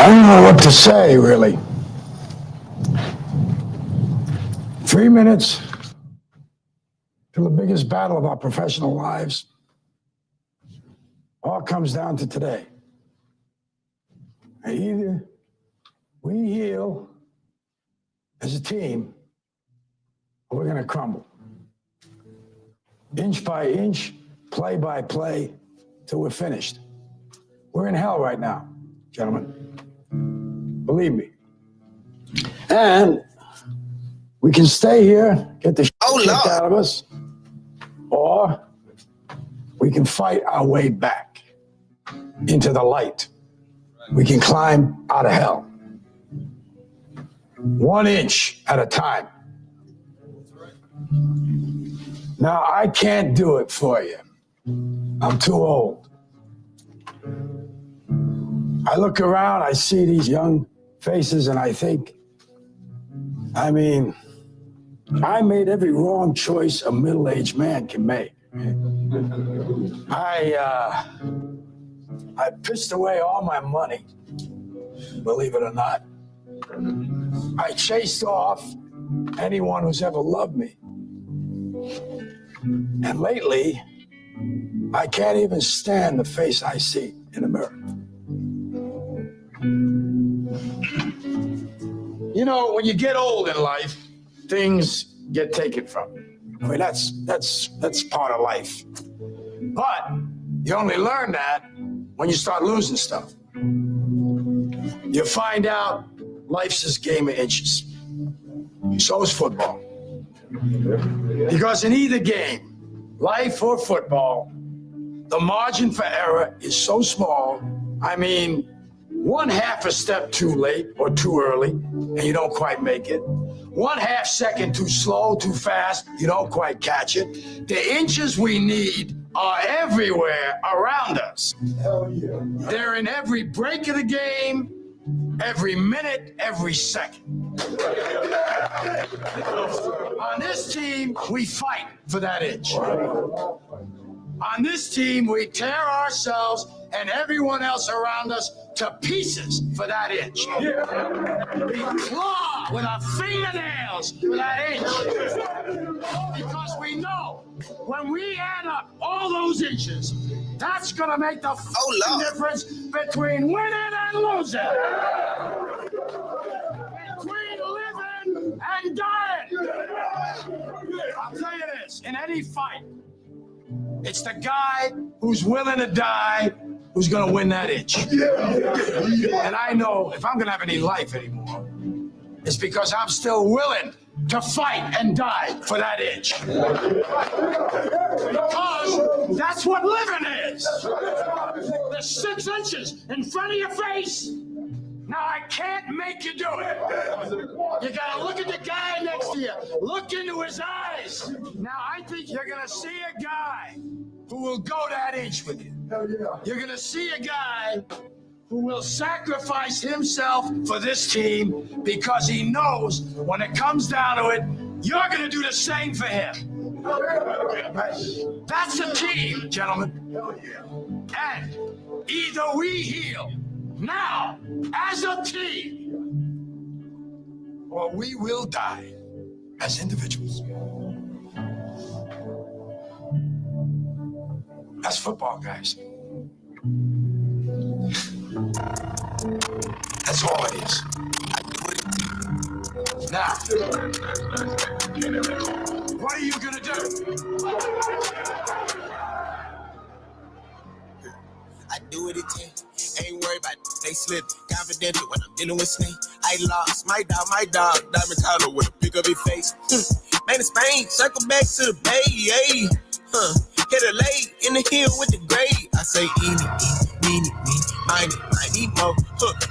don't know what to say, really. 3 minutes to the biggest battle of our professional lives. All comes down to today. Either we heal as a team, or we're going to crumble. Inch by inch, play by play, till we're finished. We're in hell right now, gentlemen. Believe me. And we can stay here, get the shit out of us, or we can fight our way back into the light. We can climb out of hell. 1 inch at a time. Now, I can't do it for you. I'm too old. I look around, I see these young faces, and I think, I made every wrong choice a middle-aged man can make. I pissed away all my money, believe it or not. I chased off anyone who's ever loved me. And lately, I can't even stand the face I see in the mirror. You know, when you get old in life, things get taken from you. I mean, that's part of life. But you only learn that when you start losing stuff. You find out life's this game of inches. So is football. Because in either game, life or football, the margin for error is so small. 1/2 a step too late or too early, and you don't quite make it. 1/2 second too slow, too fast, you don't quite catch it. The inches we need are everywhere around us. Hell yeah. They're in every break of the game, every minute, every second. On this team, we fight for that inch. On this team, we tear ourselves and everyone else around us to pieces for that inch. We claw with our fingernails for that inch. Because we know when we add up all those inches, that's going to make the difference between winning and losing. Between living and dying. I'll tell you this, in any fight, it's the guy who's willing to die who's going to win that inch. And I know if I'm going to have any life anymore, it's because I'm still willing to fight and die for that inch. Because that's what living is. The 6 inches in front of your face. Now, I can't make you do it. You got to look at the guy next to you. Look into his eyes. Now, I think you're going to see a guy who will go that inch with you. You're going to see a guy who will sacrifice himself for this team because he knows when it comes down to it, you're going to do the same for him. That's a team, gentlemen. And either we heal now as a team, or we will die as individuals. That's football, guys. That's all it is. Now, what are you gonna do? I do what it takes. Ain't worried about it. They slip. Confidential when I'm dealing with snake. I lost my dog. Diamond collar with a pick up his face. Man in Spain, circle back to the bay. Hey. Hit a late in the hill with the grade. I say eeny, meeny, miny, mo.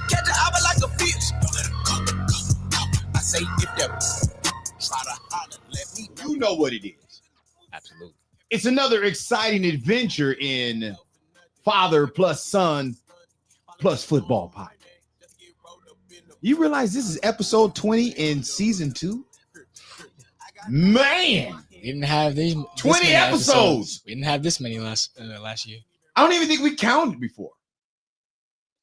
Catch an apple like a fish. Don't let it go. I say if that try to holler, let me. You know what it is. Absolutely. It's another exciting adventure in father plus son plus football podcast. You realize this is episode 20 in season 2? Man, We didn't have these 20 episodes. We didn't have this many last year. I don't even think we counted before.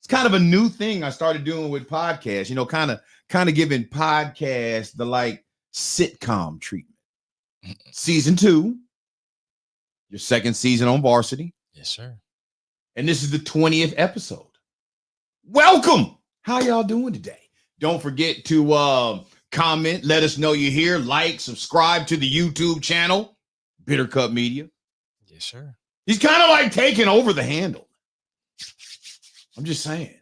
It's kind of a new thing I started doing with podcasts, you know, kind of giving podcasts the like sitcom treatment. Season 2, your second season on Varsity. Yes, sir. And this is the 20th episode. Welcome. How y'all doing today? Don't forget to comment, let us know you're here, like, subscribe to the YouTube channel, Bitter Cup Media. Yes, sir. He's kind of like taking over the handle. I'm just saying.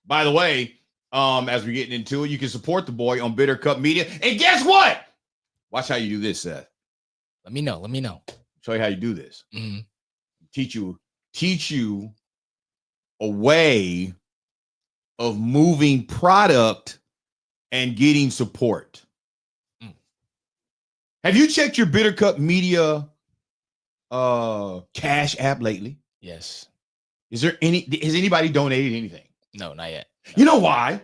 By the way, as we're getting into it, you can support the boy on Bitter Cup Media. And guess what? Watch how you do this, Seth. Let me know. Show you how you do this. Mm-hmm. Teach you a way of moving product and getting support. Have you checked your Bitter Cup Media Cash app lately? Yes. Has anybody donated anything? No, not yet. No. You know why?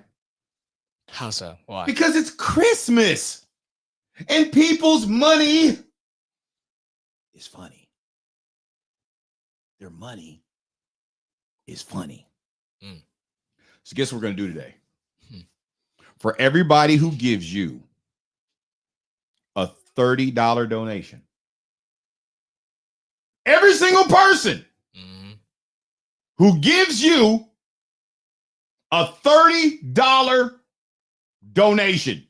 How so? Why? Because it's Christmas and people's money is funny. Their money is funny. So guess what we're going to do today? For everybody who gives you a $30 donation, every single person who gives you a $30 donation,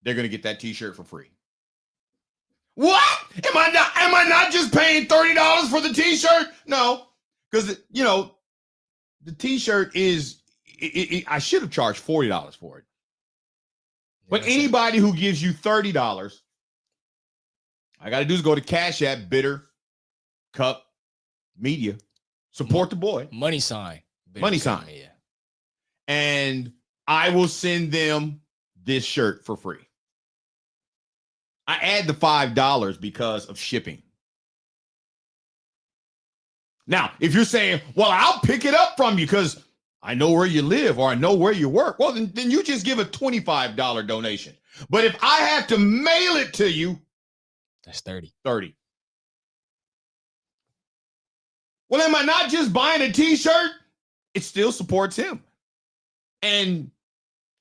they're going to get that t-shirt for free. What? Am I not just paying $30 for the t-shirt? No, because you know the t-shirt is I should have charged $40 for it. But anybody who gives you $30, all I got to do is go to Cash App, Bitter Cup Media, support the boy. Money sign. Money sign. Media. And I will send them this shirt for free. I add the $5 because of shipping. Now, if you're saying, well, I'll pick it up from you because I know where you live or I know where you work, well, then you just give a $25 donation. But if I have to mail it to you, that's 30. Well, am I not just buying a t-shirt? It still supports him. And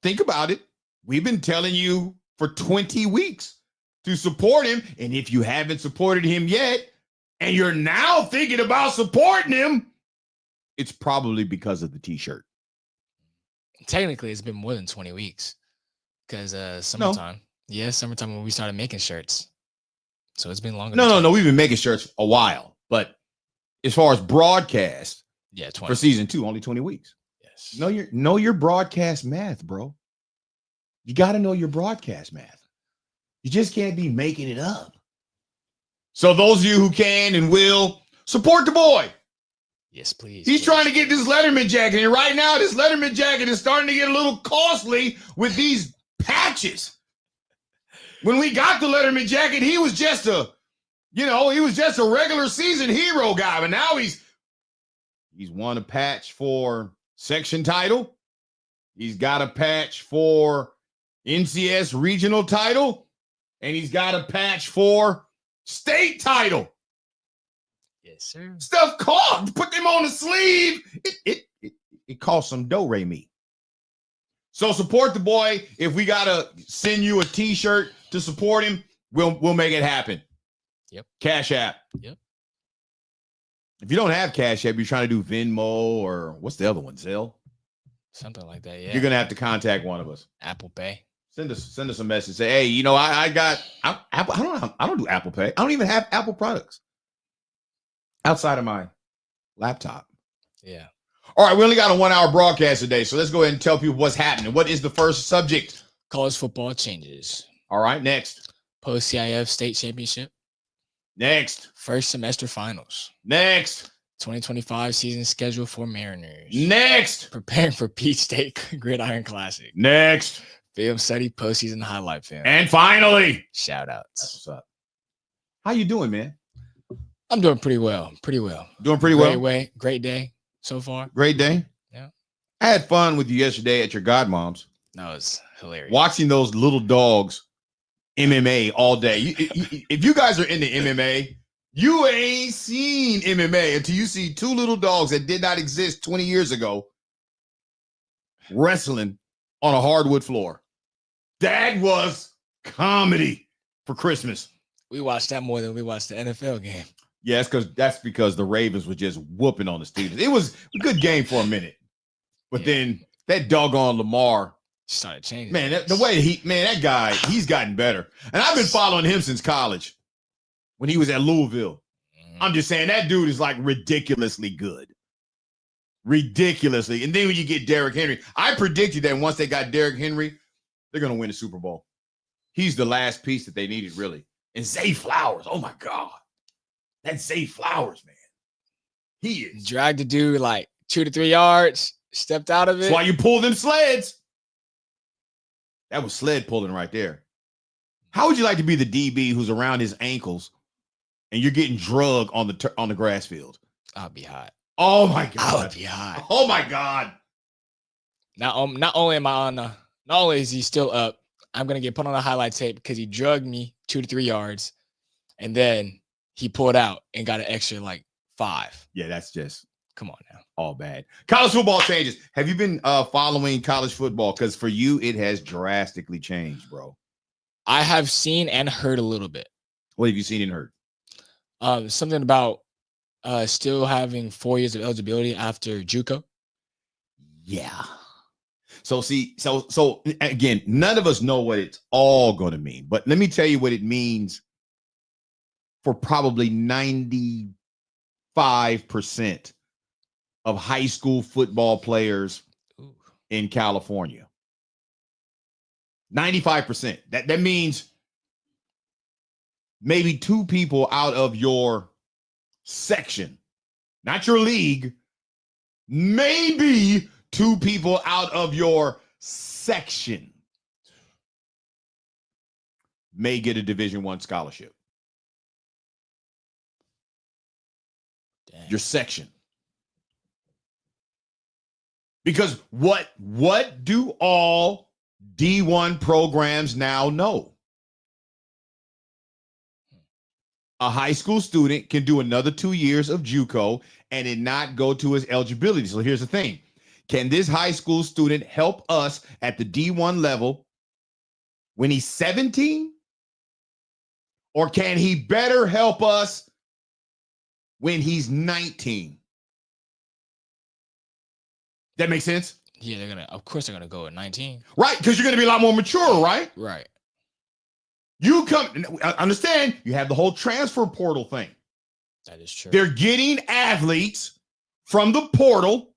think about it. We've been telling you for 20 weeks to support him. And if you haven't supported him yet, and you're now thinking about supporting him, it's probably because of the t-shirt. Technically, it's been more than 20 weeks because summertime. No. Yeah, summertime when we started making shirts. So it's been longer. No. We've been making shirts a while. But as far as broadcast, 20. For season 2, only 20 weeks. Yes. Know your broadcast math, bro. You got to know your broadcast math. You just can't be making it up. So those of you who can and will support the boy. Yes, please. He's trying to get this Letterman jacket. And right now, this Letterman jacket is starting to get a little costly with these patches. When we got the Letterman jacket, he was just a regular season hero guy. But now he's won a patch for section title. He's got a patch for NCS regional title. And he's got a patch for state title. Yes, sir. Stuff cost. Put them on the sleeve. It costs some do-re-mi. So support the boy. If we gotta send you a t-shirt to support him, we'll make it happen. Yep. Cash App. Yep. If you don't have Cash App, you're trying to do Venmo or what's the other one? Zelle? Something like that. Yeah. You're gonna have to contact one of us. Apple Pay. Send us a message. Say, hey, you know, I got Apple. I don't do Apple Pay. I don't even have Apple products outside of my laptop. Yeah. All right, we only got a 1-hour broadcast today, so let's go ahead and tell people what's happening. What is the first subject? College football changes. All right, next. Post-CIF State Championship. Next. First semester finals. Next. 2025 season schedule for Mariners. Next. Preparing for Peach State Gridiron Classic. Next. Film study postseason highlight film. And finally, shout outs. That's what's up. How you doing, man? I'm doing pretty well. Doing pretty well. Great day so far. Great day. Yeah. I had fun with you yesterday at your godmom's. That was hilarious. Watching those little dogs MMA all day. If you guys are into MMA, You ain't seen MMA until you see two little dogs that did not exist 20 years ago wrestling on a hardwood floor. That was comedy for Christmas. We watched that more than we watched the NFL game. Yeah, that's because the Ravens were just whooping on the Steelers. It was a good game for a minute. But then that doggone Lamar started changing. Man, the way that guy, he's gotten better. And I've been following him since college when he was at Louisville. I'm just saying that dude is like ridiculously good. Ridiculously. And then when you get Derrick Henry, I predicted that once they got Derrick Henry, they're going to win the Super Bowl. He's the last piece that they needed, really. And Zay Flowers, oh my God. That's Zay Flowers, man. He is. Dragged the dude like 2 to 3 yards, stepped out of it. That's why you pull them sleds. That was sled pulling right there. How would you like to be the DB who's around his ankles and you're getting drugged on the grass field? I'll be hot. Oh my God. I'll be hot. Oh my God. Not only am I on not only is he still up, I'm gonna get put on a highlight tape because he drugged me 2 to 3 yards, and then he pulled out and got an extra like 5. Yeah, that's just come on now. All bad. College football changes. Have you been following college football? Because for you, it has drastically changed, bro. I have seen and heard a little bit. What have you seen and heard? Something about still having 4 years of eligibility after JUCO. Yeah. So so again, none of us know what it's all going to mean, but let me tell you what it means for probably 95% of high school football players in California. 95%. That means maybe 2 people out of your section, not your league, maybe 2 people out of your section may get a Division I scholarship. Dang. Your section. Because what do all D1 programs now know? A high school student can do another 2 years of JUCO and it not go to his eligibility. So here's the thing. Can this high school student help us at the D1 level when he's 17? Or can he better help us when he's 19? That makes sense? Yeah, of course they're gonna go at 19. Right, because you're gonna be a lot more mature, right? Right. You understand, you have the whole transfer portal thing. That is true. They're getting athletes from the portal.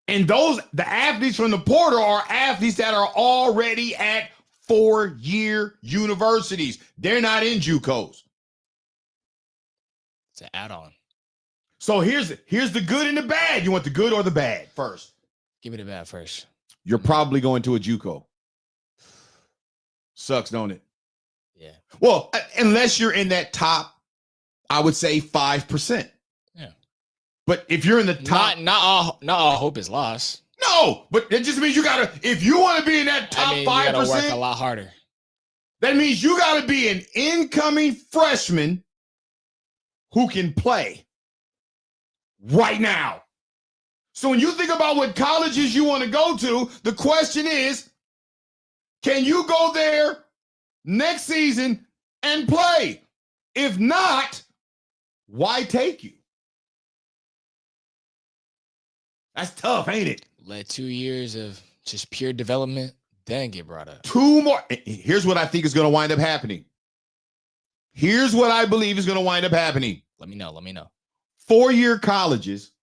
And the athletes from the portal are athletes that are already at 4-year universities. They're not in JUCOs. It's an add-on. So here's the good and the bad. You want the good or the bad first? Give me the bad first. You're probably going to a JUCO. Sucks, don't it? Yeah. Well, unless you're in that top, I would say 5%. Yeah. But if you're in the top, not all hope is lost. No, but it just means you gotta. If you want to be in that top 5%, you gotta work a lot harder. That means you gotta be an incoming freshman who can play right now. So when you think about what colleges you want to go to, the question is, can you go there next season and play? If not, why take you? That's tough, ain't it? Let 2 years of just pure development, then get brought up. 2 more. Here's what I think is going to wind up happening. Here's what I believe is going to wind up happening. Let me know. 4-year colleges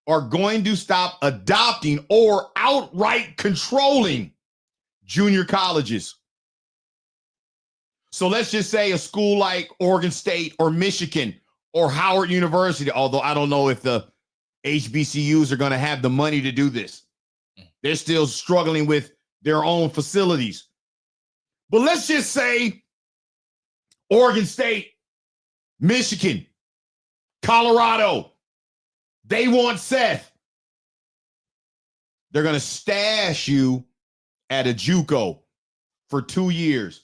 are going to stop adopting or outright controlling junior colleges. So let's just say a school like Oregon State or Michigan or Howard University, although I don't know if the HBCUs are going to have the money to do this. They're still struggling with their own facilities. But let's just say Oregon State, Michigan, Colorado, they want Seth. They're going to stash you at a JUCO for 2 years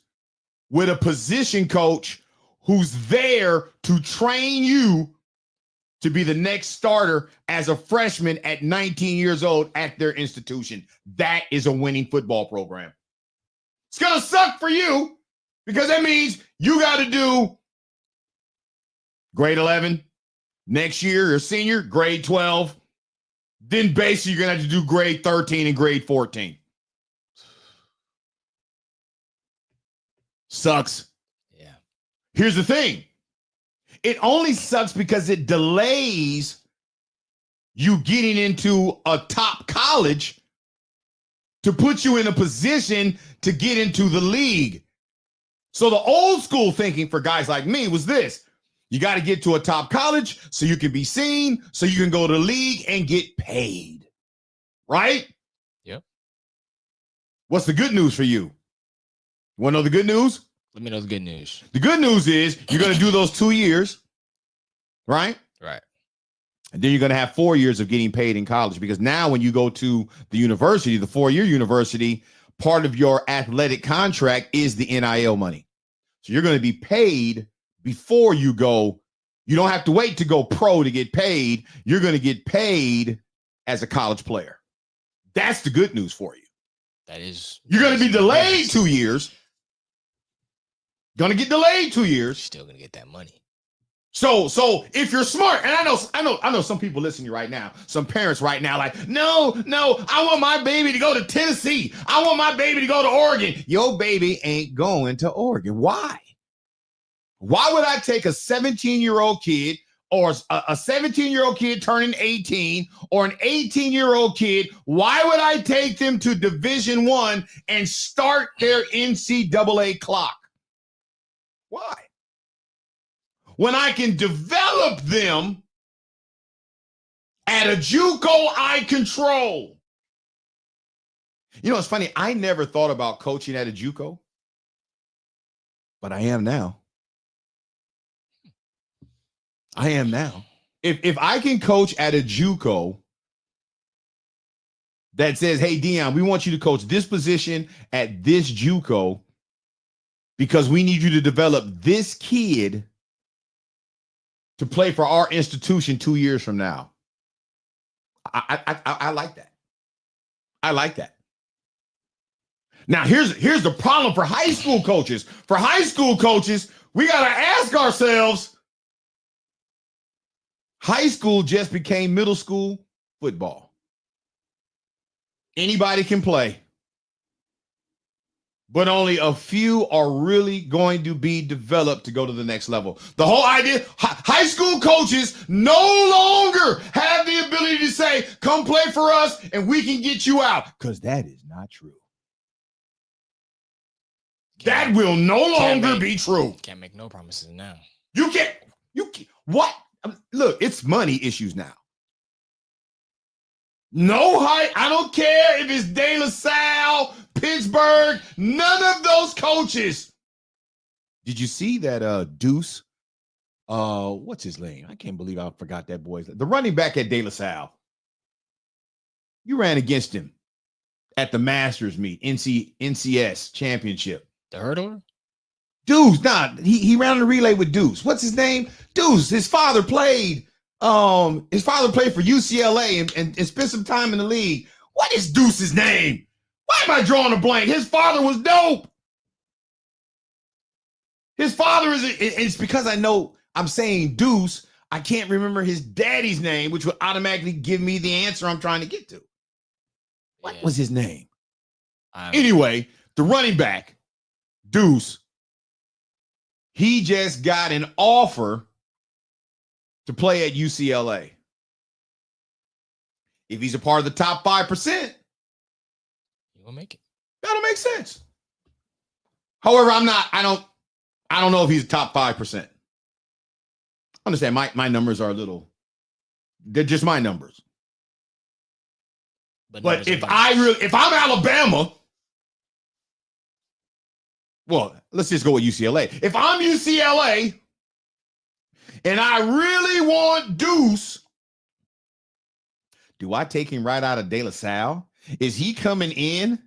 with a position coach who's there to train you to be the next starter as a freshman at 19 years old at their institution. That is a winning football program. It's going to suck for you because that means you got to do grade 11 next year, your senior, grade 12. Then basically you're going to have to do grade 13 and grade 14. Sucks. Yeah. Here's the thing. It only sucks because it delays you getting into a top college to put you in a position to get into the league. So the old school thinking for guys like me was this. You got to get to a top college so you can be seen, so you can go to the league and get paid. Right? Yep. What's the good news for you? You want to know the good news? Let me know the good news. The good news is you're going to do those 2 years, right? Right. And then you're going to have 4 years of getting paid in college because now when you go to the university, the 4-year university, part of your athletic contract is the NIL money. So you're going to be paid before you go. You don't have to wait to go pro to get paid. You're going to get paid as a college player. That's the good news for you. That is. You're going to be delayed 2 years. Going to get delayed 2 years. Still going to get that money. So if you're smart, and I know some people listening right now, some parents right now, like, no, I want my baby to go to Tennessee. I want my baby to go to Oregon. Your baby ain't going to Oregon. Why? Why would I take a 17-year-old kid or a 17-year-old kid turning 18 or an 18-year-old kid? Why would I take them to Division I and start their NCAA clock? Why? When I can develop them at a JUCO I control. You know, it's funny. I never thought about coaching at a JUCO, but I am now. I am now. If I can coach at a JUCO that says, hey, Dion, we want you to coach this position at this JUCO because we need you to develop this kid to play for our institution 2 years from now. I like that. I like that. Now, here's the problem for high school coaches. For high school coaches, we got to ask ourselves, high school just became middle school football. Anybody can play, but only a few are really going to be developed to go to the next level. The whole idea, high school coaches no longer have the ability to say, come play for us and we can get you out, because that is not true. That will no longer be true. Can't make no promises now. You can't. What? Look, it's money issues now. No height. I don't care if it's De La Salle, Pittsburgh, none of those coaches. Did you see that Deuce? What's his name? I can't believe I forgot that boy's name. The running back at De La Salle. You ran against him at the Masters meet, NCS Championship. The hurdler? Deuce, he ran the relay with Deuce. What's his name? Deuce. His father played for UCLA and spent some time in the league. What is Deuce's name? Why am I drawing a blank? His father was dope. His father it's because I know I'm saying Deuce. I can't remember his daddy's name, which would automatically give me the answer I'm trying to get to. What was his name? Anyway, the running back, Deuce, he just got an offer to play at UCLA. If he's a part of the top 5%, he will make it. That'll make sense. However, I don't know if he's a top 5%. Understand, my numbers are they're just my numbers. But if I'm Alabama, well, let's just go with UCLA. If I'm UCLA and I really want Deuce, do I take him right out of De La Salle? Is he coming in?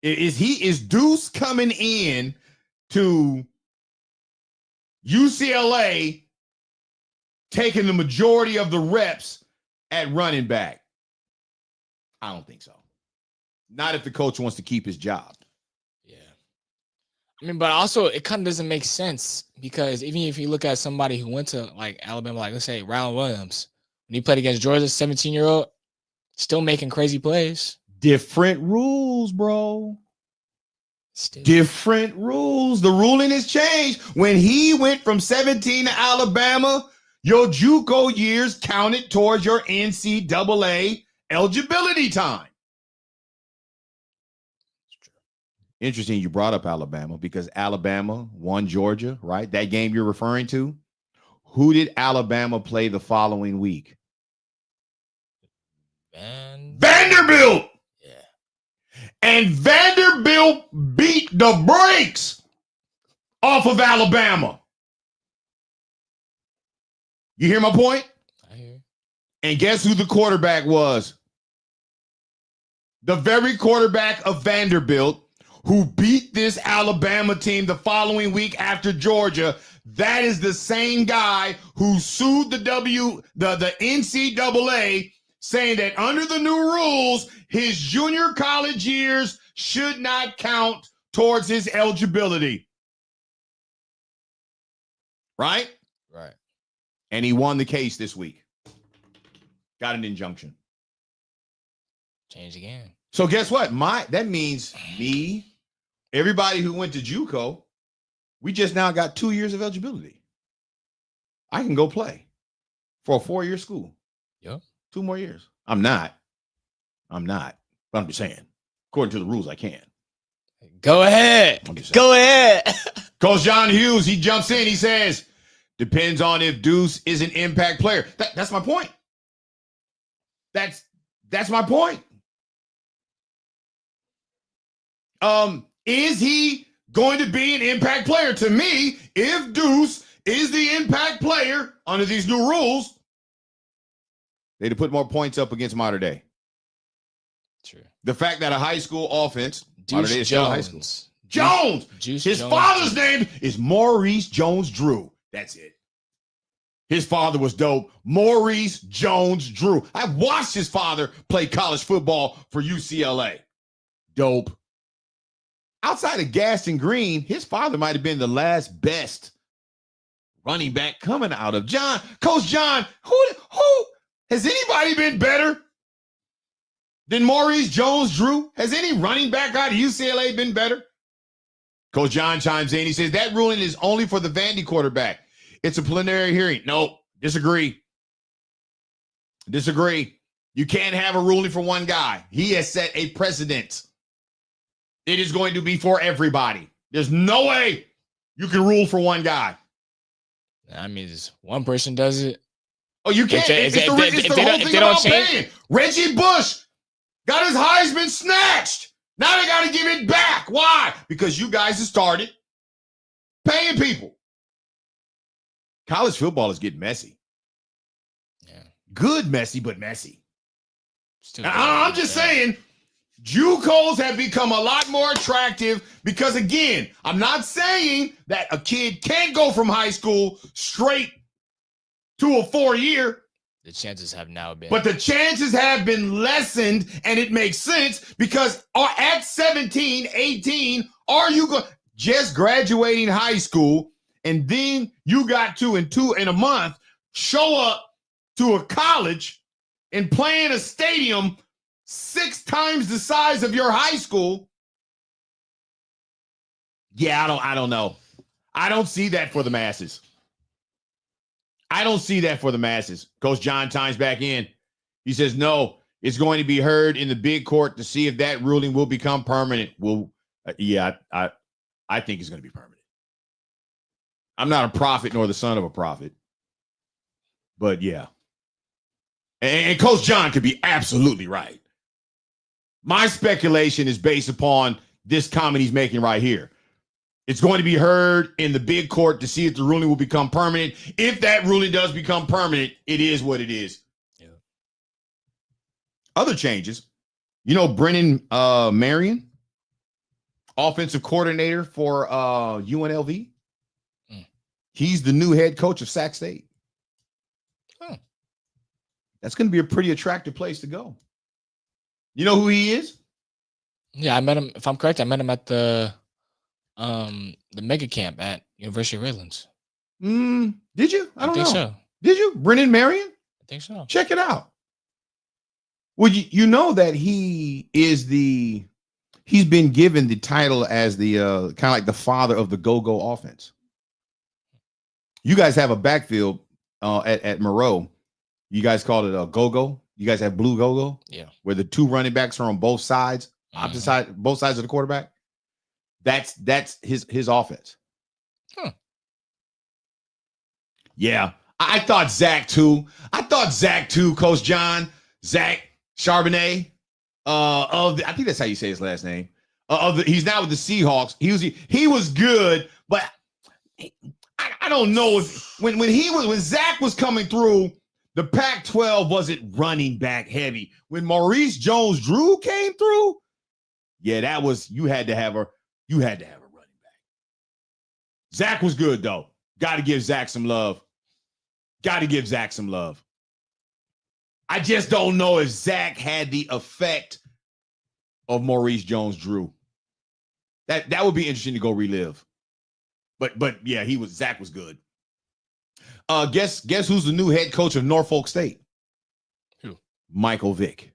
Is Deuce coming in to UCLA taking the majority of the reps at running back? I don't think so. Not if the coach wants to keep his job. Yeah. I mean, but also it kind of doesn't make sense because even if you look at somebody who went to like Alabama, like let's say Ron Williams, when he played against Georgia, 17-year-old, still making crazy plays. Different rules, bro. Still. Different rules. The ruling has changed. When he went from 17 to Alabama, your JUCO years counted towards your NCAA eligibility time. Interesting you brought up Alabama because Alabama won Georgia, right? That game you're referring to. Who did Alabama play the following week? Vanderbilt. Yeah. And Vanderbilt beat the brakes off of Alabama. You hear my point? I hear. And guess who the quarterback was? The very quarterback of Vanderbilt who beat this Alabama team the following week after Georgia. That is the same guy who sued the NCAA, saying that under the new rules, his junior college years should not count towards his eligibility. Right? Right. And he won the case this week. Got an injunction. Change again. So guess what? That means me, everybody who went to JUCO, we just now got 2 years of eligibility. I can go play for a 4-year school. Yep. 2 more years. I'm not. But I'm just saying, according to the rules, I can. Go ahead. Go ahead. Coach John Hughes, he jumps in. He says, depends on if Deuce is an impact player. That's my point. That's my point. Is he going to be an impact player? To me, if Deuce is the impact player under these new rules, they'd have put more points up against Mater Dei. True. The fact that a high school offense, Mater Dei is still high school. Jones. His father's name is Maurice Jones-Drew. That's it. His father was dope. Maurice Jones-Drew. I watched his father play college football for UCLA. Dope. Outside of Gaston Green, his father might have been the last best running back coming out of Coach John. Who has anybody been better than Maurice Jones-Drew? Has any running back out of UCLA been better? Coach John chimes in. He says that ruling is only for the Vandy quarterback. It's a preliminary hearing. Nope. Disagree. You can't have a ruling for one guy. He has set a precedent. It is going to be for everybody. There's no way you can rule for one guy. I mean, one person does it. Oh, you can't. It's the whole thing about paying. Reggie Bush got his Heisman snatched. Now they got to give it back. Why? Because you guys have started paying people. College football is getting messy. Yeah. Good messy, but messy. I'm just saying, JUCOs have become a lot more attractive because, again, I'm not saying that a kid can't go from high school straight to a 4-year. The chances have now been. But the chances have been lessened, and it makes sense because at 17, 18, are you just graduating high school, and then you got to, in a month, show up to a college and play in a stadium 6 times the size of your high school? Yeah, I don't know. I don't see that for the masses. Coach John chimes back in. He says, no, it's going to be heard in the big court to see if that ruling will become permanent. I think it's going to be permanent. I'm not a prophet nor the son of a prophet. But yeah. And Coach John could be absolutely right. My speculation is based upon this comment he's making right here. It's going to be heard in the big court to see if the ruling will become permanent. If that ruling does become permanent, it is what it is. Yeah. Other changes. Brennan Marion, offensive coordinator for UNLV. He's the new head coach of Sac State. That's going to be a pretty attractive place to go. You know who he is? Yeah, I met him. If I'm correct, I met him at the mega camp at University of Redlands. Did you? I don't think know. so. Did you? Brennan Marion? I think so. Check it out. Well, you know that he's been given the title as the kind of like the father of the go-go offense. You guys have a backfield at Moreau. You guys call it a go-go. You guys have blue go-go. Yeah. Where the two running backs are on both sides, opposite side, both sides of the quarterback. That's his offense. Huh. Yeah. I thought Zach too, Coach John, Zach Charbonnet. I think that's how you say his last name. He's now with the Seahawks. He was good, but I don't know if when Zach was coming through, the Pac-12 wasn't running back heavy. When Maurice Jones-Drew came through, yeah, that was you had to have a running back. Zach was good though. Got to give Zach some love. I just don't know if Zach had the effect of Maurice Jones-Drew. That would be interesting to go relive. But yeah, Zach was good. Guess who's the new head coach of Norfolk State? Who? Michael Vick.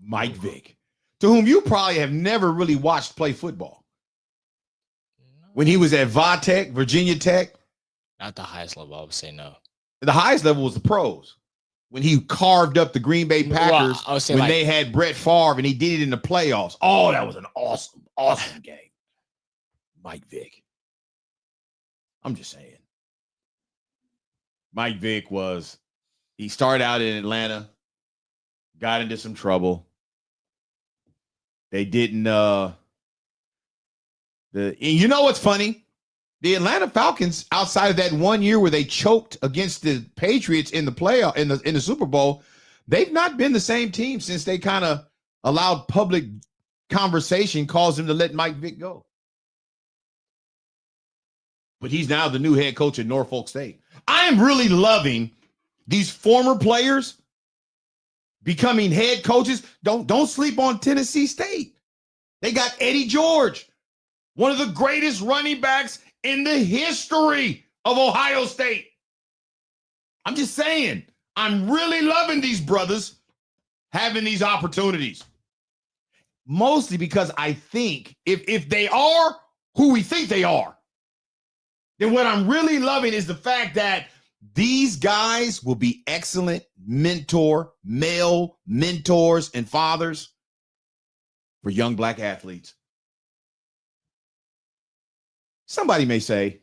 Mike Vick, to whom you probably have never really watched play football. When he was at Virginia Tech. Not the highest level, I would say no. The highest level was the pros. When he carved up the Green Bay Packers when they had Brett Favre and he did it in the playoffs. Oh, that was an awesome game. Mike Vick. I'm just saying. Mike Vick he started out in Atlanta, got into some trouble. They didn't, you know what's funny? The Atlanta Falcons, outside of that 1 year where they choked against the Patriots in the playoff in the Super Bowl, they've not been the same team since they kind of allowed public conversation caused them to let Mike Vick go. But he's now the new head coach at Norfolk State. I am really loving these former players becoming head coaches. Don't sleep on Tennessee State. They got Eddie George, one of the greatest running backs in the history of Ohio State. I'm just saying, I'm really loving these brothers having these opportunities. Mostly because I think if they are who we think they are, then what I'm really loving is the fact that these guys will be excellent male mentors and fathers for young black athletes. Somebody may say,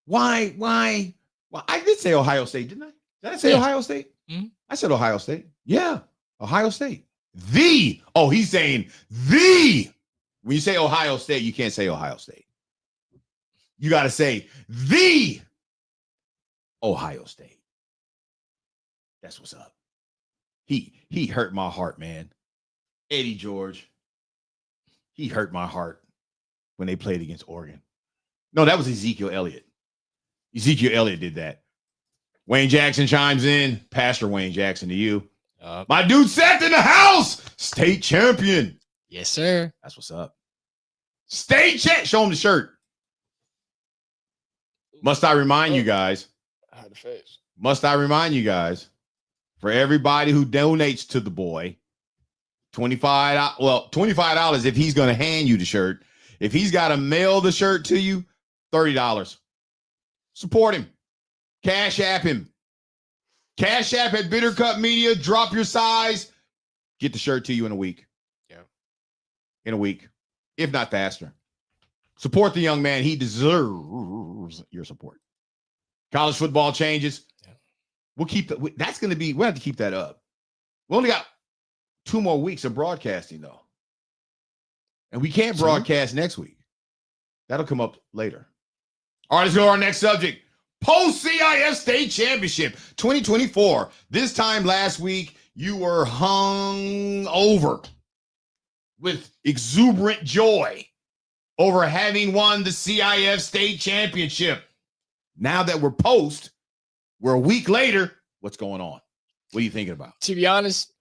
why? Well, I did say Ohio State, didn't I? Did I say Ohio State? Mm-hmm. I said Ohio State. Yeah, Ohio State. He's saying the. When you say Ohio State, you can't say Ohio State. You got to say the Ohio State. That's what's up. He hurt my heart, man. Eddie George. He hurt my heart when they played against Oregon. No, that was Ezekiel Elliott. Ezekiel Elliott did that. Wayne Jackson chimes in. Pastor Wayne Jackson to you. My dude Seth in the house. State champion. Yes, sir. That's what's up. State champ. Show him the shirt. Must I remind you guys? I had the face. Must I remind you guys? For everybody who donates to the boy, $25 if he's going to hand you the shirt. If he's got to mail the shirt to you, $30. Support him. Cash app him. Cash app at Bitter Cup Media. Drop your size. Get the shirt to you in a week. Yeah. In a week, if not faster. Support the young man. He deserves your support. College football changes. Yeah. We'll keep that. That's going to be, we'll have to keep that up. We only got 2 more weeks of broadcasting, though. And we can't broadcast next week. That'll come up later. All right, let's go to our next subject. Post-CIF State Championship 2024. This time last week, you were hung over with exuberant joy over having won the CIF State Championship. Now that we're a week later. What's going on? What are you thinking about? To be honest,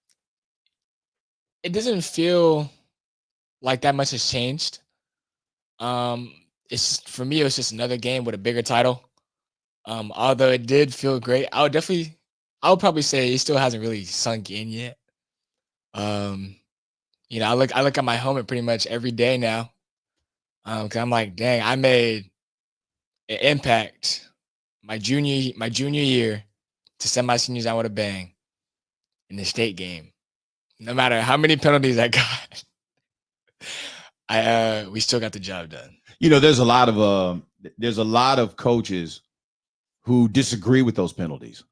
it doesn't feel like that much has changed. It's for me, it was just another game with a bigger title. Although it did feel great, I would probably say it still hasn't really sunk in yet. I look at my helmet pretty much every day now. Cause I'm like, dang, I made an impact my junior year to send my seniors out with a bang in the state game. No matter how many penalties I got, we still got the job done. There's a lot of coaches who disagree with those penalties.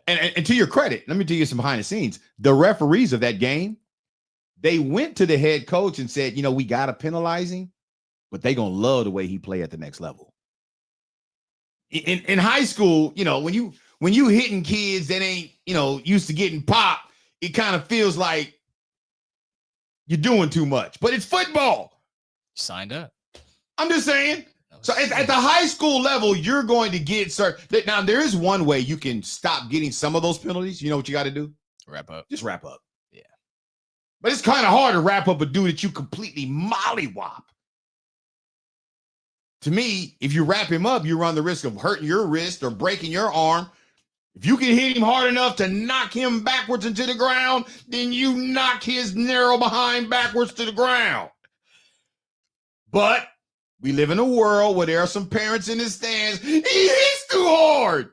And to your credit, let me tell you some behind the scenes. The referees of that game, they went to the head coach and said, we got to penalize him, but they going to love the way he play at the next level. In high school, when you hitting kids that ain't, used to getting popped, it kind of feels like you're doing too much. But it's football. Signed up. I'm just saying. So at the high school level, you're going to get certain. Now, there is one way you can stop getting some of those penalties. You know what you got to do? Wrap up. Just wrap up. Yeah. But it's kind of hard to wrap up a dude that you completely mollywop. To me, if you wrap him up, you run the risk of hurting your wrist or breaking your arm. If you can hit him hard enough to knock him backwards into the ground, then you knock his narrow behind backwards to the ground. But we live in a world where there are some parents in the stands. He hits too hard.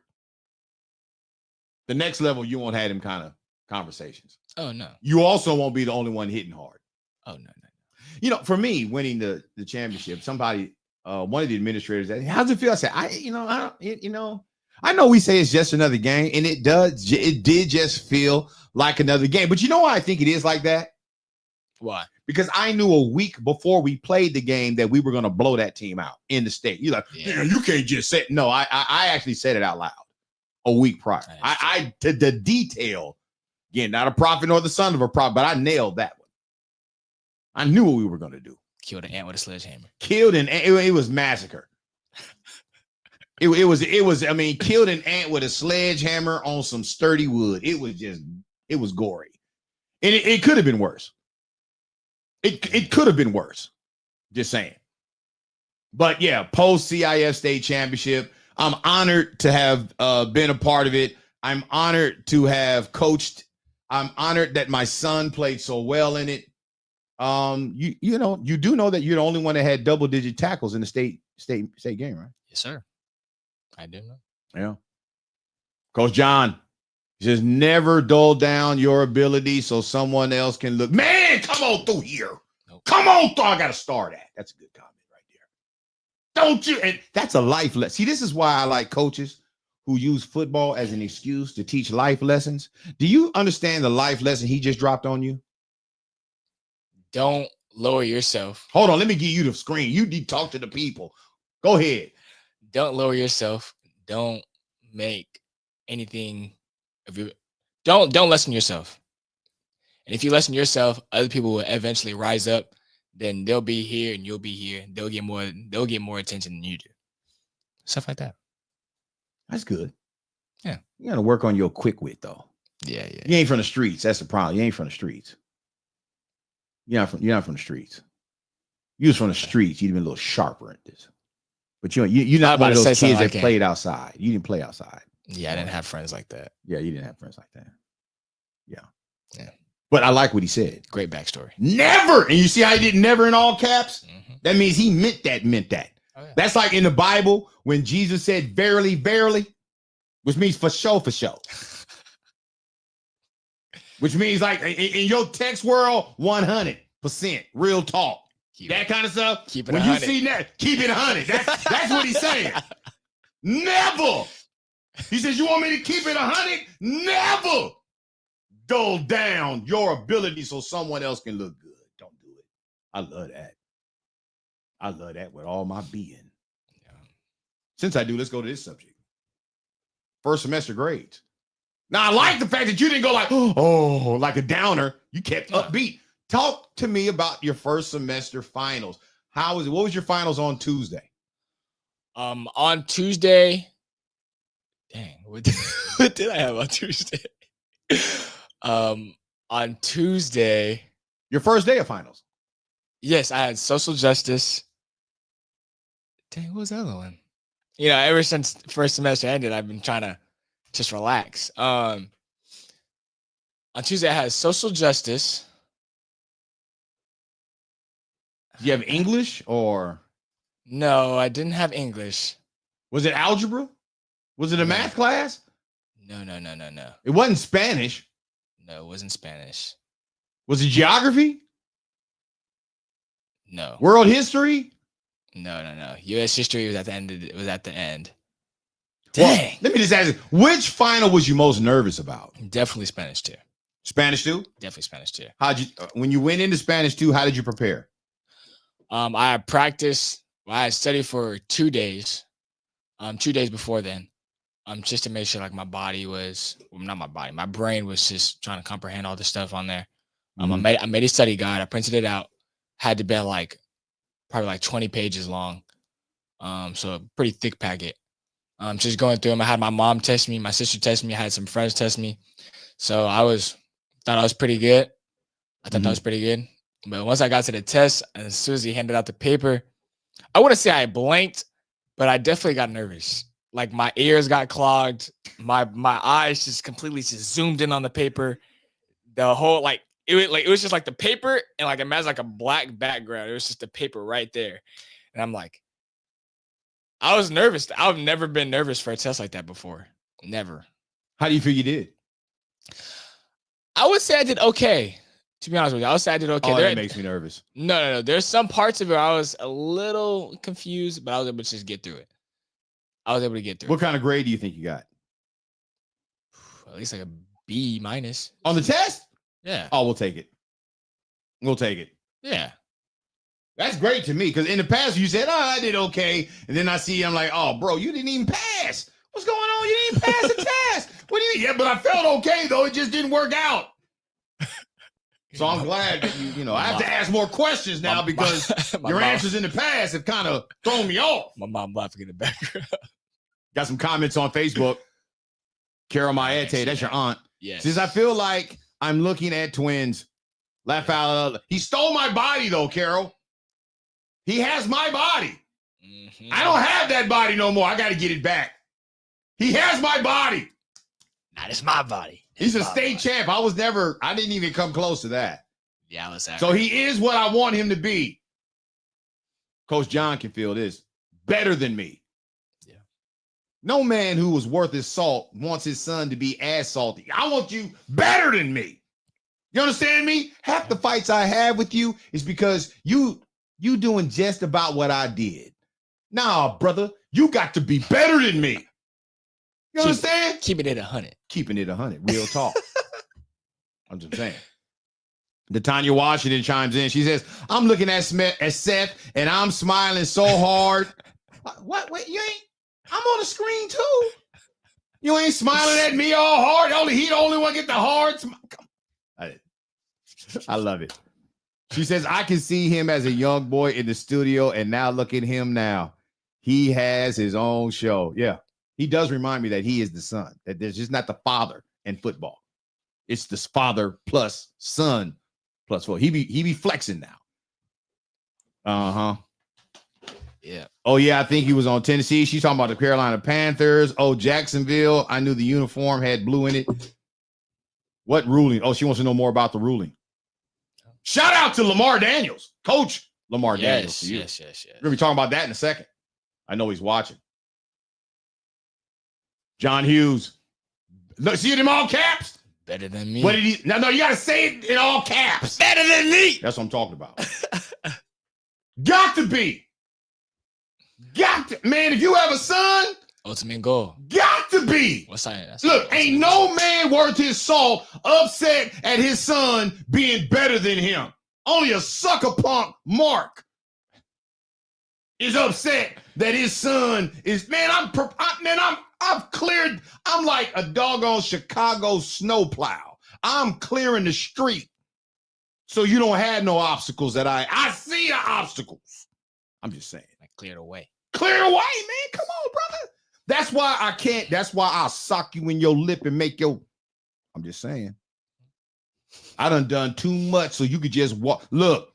The next level, you won't have them kind of conversations. Oh, no. You also won't be the only one hitting hard. Oh, no. For me, winning the championship, somebody, one of the administrators said, how's it feel? I said, I know we say it's just another game, and it did just feel like another game. But you know why I think it is like that? Why? Because I knew a week before we played the game that we were going to blow that team out in the state. You're like, yeah, you can't just say it. No, I actually said it out loud a week prior. I to the detail. Again, not a prophet nor the son of a prophet, but I nailed that one. I knew what we were going to do. Killed an ant with a sledgehammer. Killed an ant. It was massacre. It was. I mean, killed an ant with a sledgehammer on some sturdy wood. It was gory, and it could have been worse. It could have been worse. Just saying. But yeah, post-CIF State Championship. I'm honored to have been a part of it. I'm honored to have coached. I'm honored that my son played so well in it. You do know that you're the only one that had double-digit tackles in the state game, right? Yes, sir. I do know. Yeah. Coach John, just never dull down your ability so someone else can look. Man, come on through here. Nope. Come on through. I got to start at. That's a good comment right there. Don't you? And that's a life lesson. See, this is why I like coaches who use football as an excuse to teach life lessons. Do you understand the life lesson he just dropped on you? Don't lower yourself. Hold on. Let me give you the screen. You need to talk to the people. Go ahead. Don't lower yourself. Don't make anything of you. Don't lessen yourself. And if you lessen yourself, other people will eventually rise up. Then they'll be here and you'll be here. They'll get more attention than you do. Stuff like that. That's good. Yeah. You got to work on your quick wit though. Yeah. You ain't from the streets. That's the problem. You ain't from the streets. You're not from the streets. You was from the streets. You'd been a little sharper at this. But you're not one of those kids that played outside. You didn't play outside. Yeah, I didn't have friends like that. Yeah, you didn't have friends like that. Yeah. But I like what he said. Great backstory. Never. And you see how he did never in all caps? Mm-hmm. That means he meant that. Oh, yeah. That's like in the Bible when Jesus said, verily, verily, which means for sure. Which means like in your text world, 100% real talk. That kind of stuff. Keep it when 100. You see that, keep it 100. That's what he's saying. Never. He says, you want me to keep it 100? Never dull down your ability so someone else can look good. Don't do it. I love that. I love that with all my being. Yeah. Since I do, let's go to this subject. First semester grades. Now, I like the fact that you didn't go like, oh, like a downer. You kept upbeat. Talk to me about your first semester finals. How was it? What was your finals on Tuesday? On Tuesday, dang, what did I have on Tuesday? On Tuesday, Your first day of finals. yes, I had social justice. Dang, what was the other one? You know, ever since the first semester ended, I've been trying to just relax. On Tuesday, I had social justice. Do you have English or No, I didn't have English. was it algebra? Was it a No. math class? No. It wasn't Spanish. No, it wasn't Spanish. Was it geography? No. World history? No. U.S. history was at the end. It was at the end. Well, Dang. let me just ask you, which final was you most nervous about? Definitely Spanish too. Spanish 2? Definitely Spanish too. How'd you when you went into Spanish 2, how did you prepare? I had practiced. Well, I had studied for 2 days. 2 days before then. Just to make sure like my body was, well, not my body, my brain was just trying to comprehend all the stuff on there. Mhm. I made a study guide. I printed it out. Had to be like probably like 20 pages long. So a pretty thick packet. Just going through them. I had my mom test me, my sister test me, I had some friends test me. So thought I was pretty good. I thought that was pretty good. But once I got to the test, and as soon as he handed out the paper, I wouldn't say I blanked, but I definitely got nervous. Like my ears got clogged. My eyes just completely just zoomed in on the paper. The whole it was just like the paper and like imagine like a black background. It was just the paper right there. And I'm like, I was nervous. I've never been nervous for a test like that before. Never. How do you feel you did? I would say I did okay. To be honest with you, I would say I did okay. Oh, that makes me nervous. No. There's some parts of it I was a little confused, but I was able to just get through it. I was able to get through What kind of grade do you think you got? At least like a B minus. On the test? Yeah. Oh, we'll take it. We'll take it. Yeah. That's great to me because in the past you said, "Oh, I did okay," and then I see you, I'm like, "Oh, bro, you didn't even pass. What's going on? You didn't pass the test. What do you mean? Yeah, but I felt okay though. It just didn't work out." So I'm glad that I have to ask more questions now because your answers in the past have kind of thrown me off. My mom laughing in the background. Got some comments on Facebook. Carol Maete, that's your aunt. Yes. Says, I feel like I'm looking at twins. Laugh out loud. He stole my body though, Carol. He has my body. Mhm. I don't have that body no more. I got to get it back. He has my body. Nah, it's my body. He's a state champ. I didn't even come close to that. Yeah, I was So he is what I want him to be. Coach John can feel this. Better than me. Yeah. No man who was worth his salt wants his son to be as salty. I want you better than me. You understand me? Half the fights I have with you is because you doing just about what I did. Nah, brother, you got to be better than me. You understand? Keeping it 100. Keeping it 100. Real talk. I'm just saying. Tanya Washington chimes in. She says, I'm looking at Seth and I'm smiling so hard. What? Wait, you ain't? I'm on the screen too. You ain't smiling at me all hard. He the only one get the hard smile. I love it. She says, I can see him as a young boy in the studio, and now look at him now. He has his own show. Yeah. He does remind me that he is the son, that there's just not the father in football. It's the father plus son plus four. He be flexing now. Uh-huh. Yeah. Oh, yeah, I think he was on Tennessee. She's talking about the Carolina Panthers. Oh, Jacksonville. I knew the uniform had blue in it. What ruling? Oh, she wants to know more about the ruling. Shout out to Lamar Daniels. Coach Lamar Daniels. Yes. We're going to be talking about that in a second. I know he's watching. John Hughes. Look, see it in all caps? Better than me. What did he? No, you got to say it in all caps. Better than me. That's what I'm talking about. Got to be. Man, if you have a son, Ultimate goal. got to be. What's that? Look, ain't no man worth his salt upset at his son being better than him. Only a sucker punk Mark is upset that his son is. Man, I've cleared. I'm like a doggone Chicago snowplow. I'm clearing the street so you don't have no obstacles that I see the obstacles. I'm just saying. Like cleared away. Clear away, man. Come on, brother. That's why I can't. That's why I'll sock you in your lip and make your. I'm just saying. I done too much so you could just walk. Look.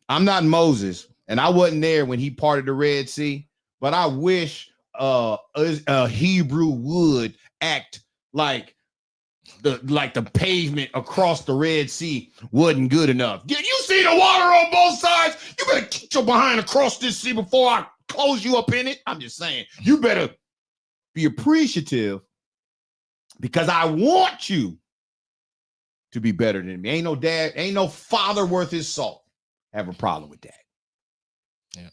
I'm not Moses, and I wasn't there when he parted the Red Sea. But I wish a Hebrew would act like the pavement across the Red Sea wasn't good enough. Did you see the water on both sides? You better get your behind across this sea before I close you up in it. I'm just saying, you better be appreciative because I want you to be better than me. Ain't no dad, ain't no father worth his salt have a problem with that. Yeah.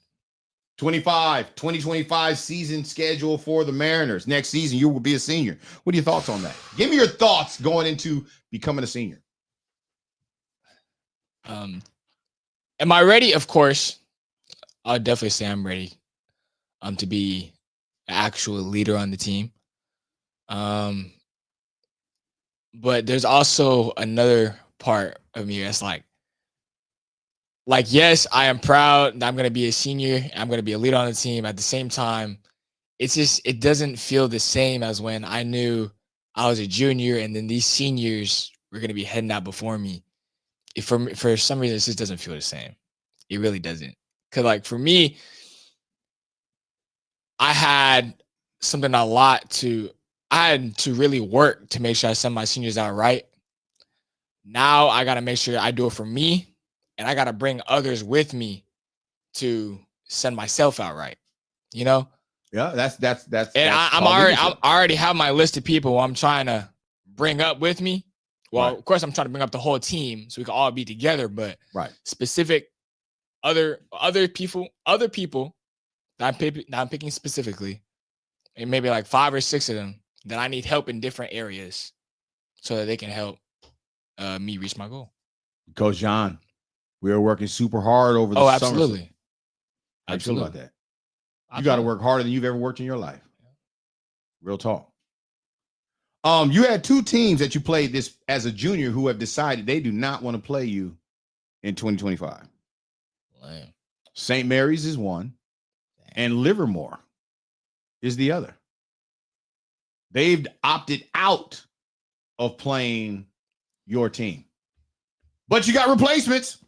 2025 season schedule for the Mariners. Next season, you will be a senior. What are your thoughts on that? Give me your thoughts going into becoming a senior. Am I ready? Of course. I'll definitely say I'm ready to be an actual leader on the team. But there's also another part of me that's like, yes, I am proud that I'm going to be a senior. I'm going to be a leader on the team. At the same time, it doesn't feel the same as when I knew I was a junior and then these seniors were going to be heading out before me. For some reason, it just doesn't feel the same. It really doesn't. Because like for me, I had to really work to make sure I send my seniors out right. Now I got to make sure I do it for me. And I got to bring others with me to send myself out right. You know? Yeah, that's. And I already have my list of people who I'm trying to bring up with me. Well, right. Of course, I'm trying to bring up the whole team so we can all be together. But right. Specific other people that I'm picking specifically, and maybe like 5 or 6 of them that I need help in different areas so that they can help me reach my goal. Coach John, we are working super hard over the summer. Absolutely. How you feel about that? You got to work harder than you've ever worked in your life. Real talk. You had 2 teams that you played this as a junior who have decided they do not want to play you in 2025. Lame. St. Mary's is one, and Livermore is the other. They've opted out of playing your team. But you got replacements.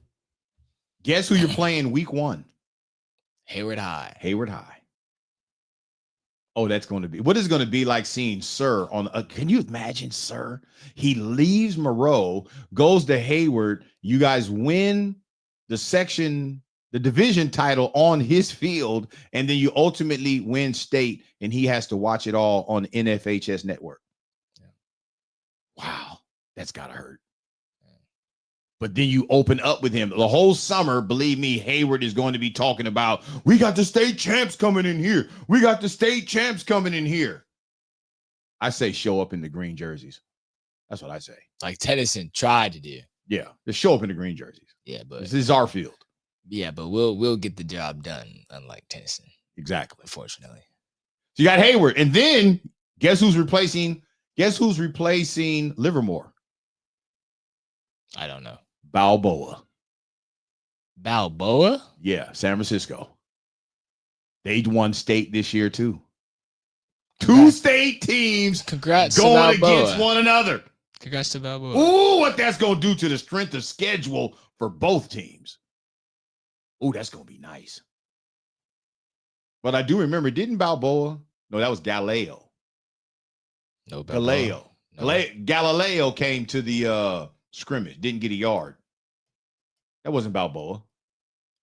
Guess who you're playing week 1? Hayward High. Oh, that's going to be. What is it going to be like seeing Sir on? Can you imagine, Sir? He leaves Moreau, goes to Hayward. You guys win the division title on his field, and then you ultimately win state, and he has to watch it all on NFHS network. Yeah. Wow, that's gotta hurt. But then you open up with him the whole summer. Believe me, Hayward is going to be talking about, we got the state champs coming in here. We got the state champs coming in here. I say show up in the green jerseys. That's what I say. Like Tennyson tried to do. Yeah, just show up in the green jerseys. Yeah, but this is our field. Yeah, but we'll get the job done, unlike Tennyson. Exactly. Unfortunately. So you got Hayward. And then guess who's replacing Livermore? I don't know. Balboa? Yeah, San Francisco. They won state this year too. Congrats. 2 state teams. Congrats going against one another. Congrats to Balboa. Ooh, what that's going to do to the strength of schedule for both teams. Ooh, that's going to be nice. But I do remember, didn't Balboa? No, that was Galileo. No, Balboa. Galileo came to the scrimmage, didn't get a yard. That wasn't Balboa.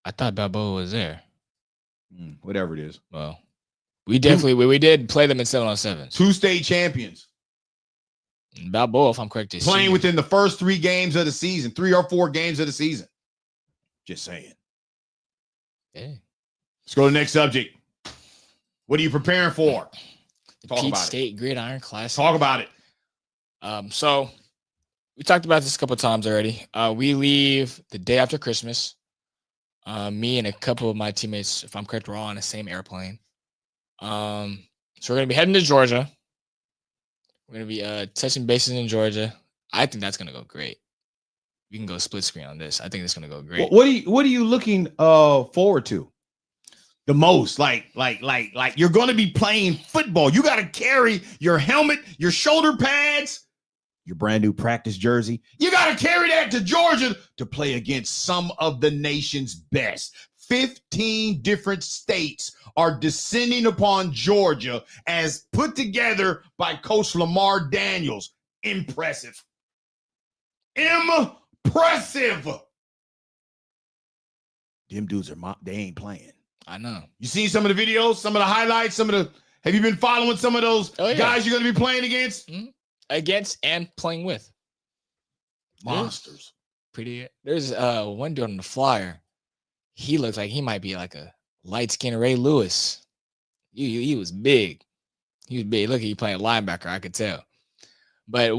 I thought Balboa was there. Whatever it is. Well, we did play them in 7-on-7s. 2 state champions. Balboa, if I'm correct, is playing within the first 3 games of the season, 3 or 4 games of the season. Just saying. Hey. Let's go to the next subject. What are you preparing for? The Peach State Gridiron Classic. Talk about it. So we talked about this a couple of times already. We leave the day after Christmas. Me and a couple of my teammates, if I'm correct, we're all on the same airplane. So we're gonna be heading to Georgia. We're gonna be touching bases in Georgia. I think that's gonna go great. We can go split screen on this. I think it's gonna go great. What are you looking forward to? the most. Like you're going to be playing football. You got to carry your helmet, your shoulder pads, your brand new practice jersey. You got to carry that to Georgia to play against some of the nation's best. 15 different states are descending upon Georgia as put together by Coach Lamar Daniels. Impressive. Impressive. Them dudes they ain't playing. I know. You seen some of the videos, some of the highlights, have you been following some of those guys you're going to be playing against? Mm-hmm. Against and playing with. Monsters. There's one dude on the flyer. He looks like he might be like a light-skinned Ray Lewis. He was big. He was big. Look, he playing linebacker, I could tell. But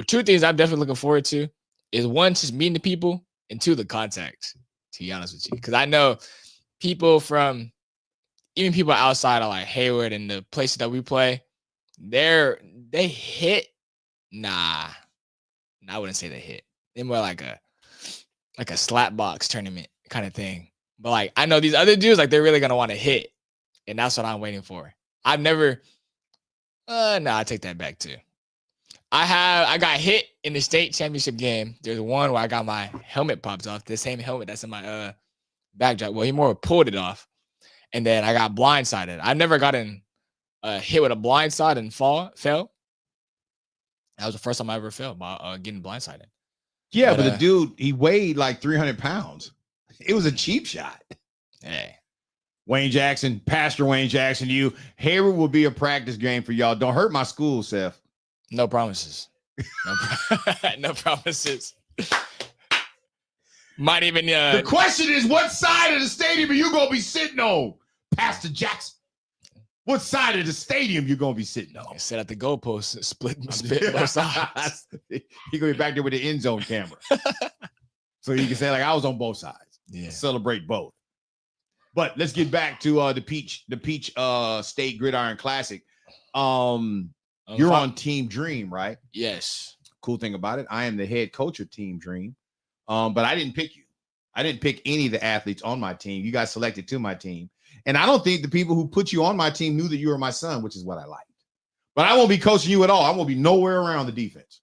two things I'm definitely looking forward to is one, just meeting the people, and two, the contacts, to be honest with you. Because I know people even people outside of like Hayward and the places that we play, they hit. Nah, I wouldn't say they hit. They're more like a slap box tournament kind of thing. But like, I know these other dudes, like they're really gonna want to hit, and that's what I'm waiting for. I've never. I take that back too. I got hit in the state championship game. There's one where I got my helmet popped off. The same helmet that's in my backdrop. Well, he more pulled it off, and then I got blindsided. I never gotten hit with a blindside and fell. That was the first time I ever fell by getting blindsided. Yeah, but the dude, he weighed like 300 pounds. It was a cheap shot. Hey. Wayne Jackson, Pastor Wayne Jackson, Hayward will be a practice game for y'all. Don't hurt my school, Seth. No promises. No promises. Might even. The question is, what side of the stadium are you going to be sitting on, Pastor Jackson? What side of the stadium you going to be sitting on? Sit at the goalpost, split both sides. You're going to be back there with the end zone camera. So you can say, like, I was on both sides. Yeah. Celebrate both. But let's get back to the Peach State Gridiron Classic. You're on Team Dream, right? Yes. Cool thing about it, I am the head coach of Team Dream. But I didn't pick you. I didn't pick any of the athletes on my team. You got selected to my team. And I don't think the people who put you on my team knew that you were my son, which is what I liked. But I won't be coaching you at all. I won't be nowhere around the defense.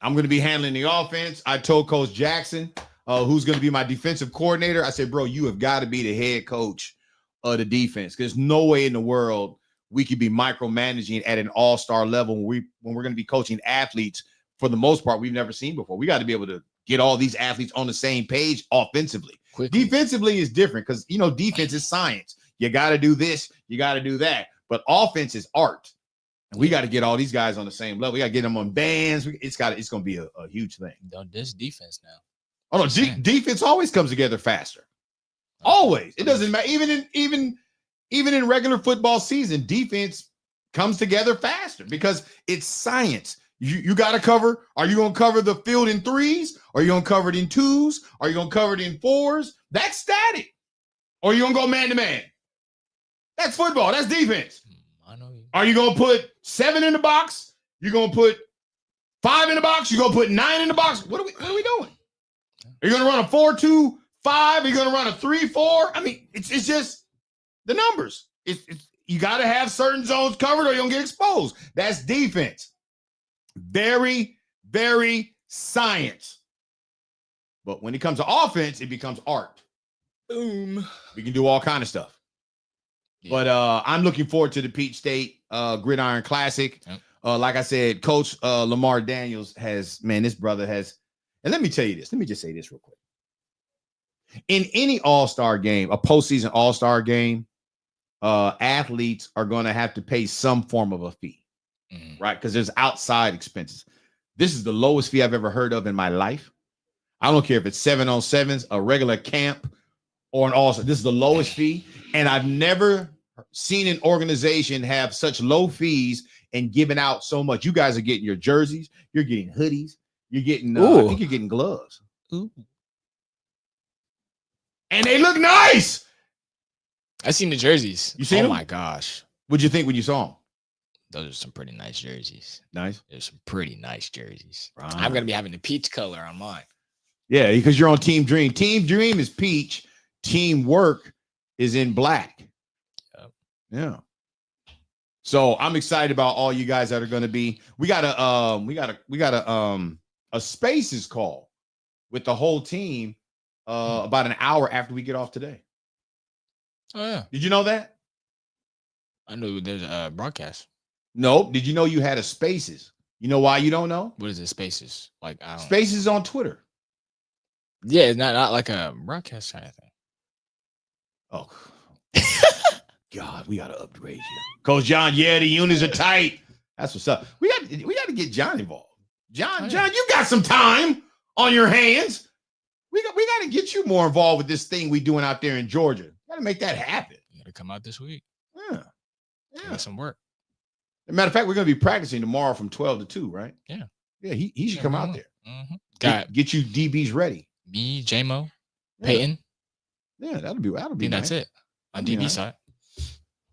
I'm going to be handling the offense. I told Coach Jackson, who's going to be my defensive coordinator, I said, bro, you have got to be the head coach of the defense. There's no way in the world we could be micromanaging at an all-star level when we're going to be coaching athletes for the most part we've never seen before. We got to be able to get all these athletes on the same page offensively. Quickly. Defensively is different because, defense is science. You got to do this. You got to do that. But offense is art. And we got to get all these guys on the same level. We got to get them on bands. It's going to be a huge thing. This defense now. Oh, no, defense always comes together faster. Always. It doesn't matter. Even in regular football season, defense comes together faster because it's science. You got to cover. Are you going to cover the field in threes? Are you going to cover it in twos? Are you going to cover it in fours? That's static. Or are you going to go man to man? That's football. That's defense. I know you. Are you going to put 7 in the box? You're going to put 5 in the box? You're going to put 9 in the box? What are we doing? Are you going to run a 4-2-5? Are you going to run a 3-4? I mean, it's just the numbers. You got to have certain zones covered or you're going to get exposed. That's defense. Very, very science. But when it comes to offense, it becomes art. Boom. We can do all kind of stuff. Yeah. But I'm looking forward to the Peach State Gridiron Classic. Yep. Like I said, Coach Lamar Daniels this brother has, and let me tell you this. Let me just say this real quick. In any all-star game, a postseason all-star game, athletes are going to have to pay some form of a fee. Right? Because there's outside expenses. This is the lowest fee I've ever heard of in my life. I don't care if it's 7-on-7s, a regular camp, or an all-star. This is the lowest fee. And I've never seen an organization have such low fees and giving out so much. You guys are getting your jerseys. You're getting hoodies. You're getting, I think you're getting gloves. Ooh. And they look nice. I've seen the jerseys. You seen them? Oh, my gosh. What'd you think when you saw them? Those are some pretty nice jerseys. Nice. There's some pretty nice jerseys. Right. I'm going to be having the peach color on mine. Yeah, because you're on Team Dream. Team Dream is peach. Teamwork is in black. Yep. Yeah. So I'm excited about all you guys that are going to be. We got a spaces call with the whole team about an hour after we get off today. Oh yeah. Did you know that? I knew there's a broadcast. Nope. Did you know you had a spaces? You know why you don't know? What is it? Spaces? Like I don't. Spaces on Twitter. Yeah, it's not like a broadcast kind of thing. Oh, God, we gotta upgrade you, Coach John. Yeah, the units are tight. That's what's up. We got to get John involved. John, you got some time on your hands. We got to get you more involved with this thing we doing out there in Georgia. Got to make that happen. You got to come out this week. Yeah. Get some work. As a matter of fact, we're gonna be practicing tomorrow from 12 to 2, right? Yeah. Yeah, he should come out there. Mm-hmm. Get you DBs ready. Me, J-Mo, Peyton. Yeah, that'll be I think nice. that's it on DB side.